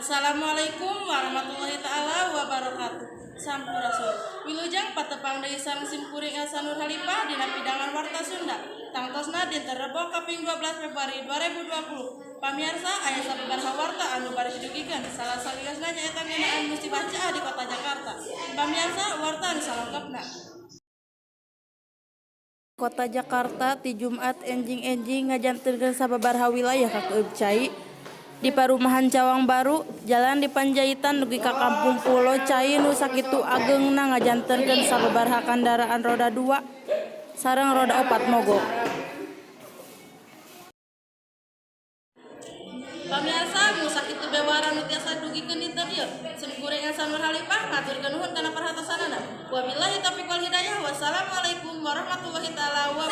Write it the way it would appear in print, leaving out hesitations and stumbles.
Assalamualaikum warahmatullahi ta'ala wabarakatuh. Sampurasun. Wilujeng patepang deui sareng simkuring Elsa Nur Halifah dina pidangan warta Sunda. Tangtosna dinten Rebo kaping 12 Februari 2020. Pamirsa aya sababaraha warta anu bari didugikeun. Salah saliasna nyaeta ngeunaan musibah Ciah di kota Jakarta. Pamirsa warta anu salengkapna. Kota Jakarta ti Jumat enjing-enjing ngajantenkeun sababaraha wilayah kakeueub cai. Di Parumahan Cawang Baru, Jalan di Panjaitan dugi ka Kampung Pulo Cai nu sakitu ageungna ngajantenkeun sababaraha kendaraan roda 2 sareng roda 4 mogok. Pamirsa nu sakitu bewara nu tiasa dugikeun dinten ieu, simkuring Elsa Nur Halifah ngaturkeun nuhun kana perhatosanana. Wabillahi taufiq wal hidayah. Wassalamualaikum warahmatullahi taala wabarakatuh.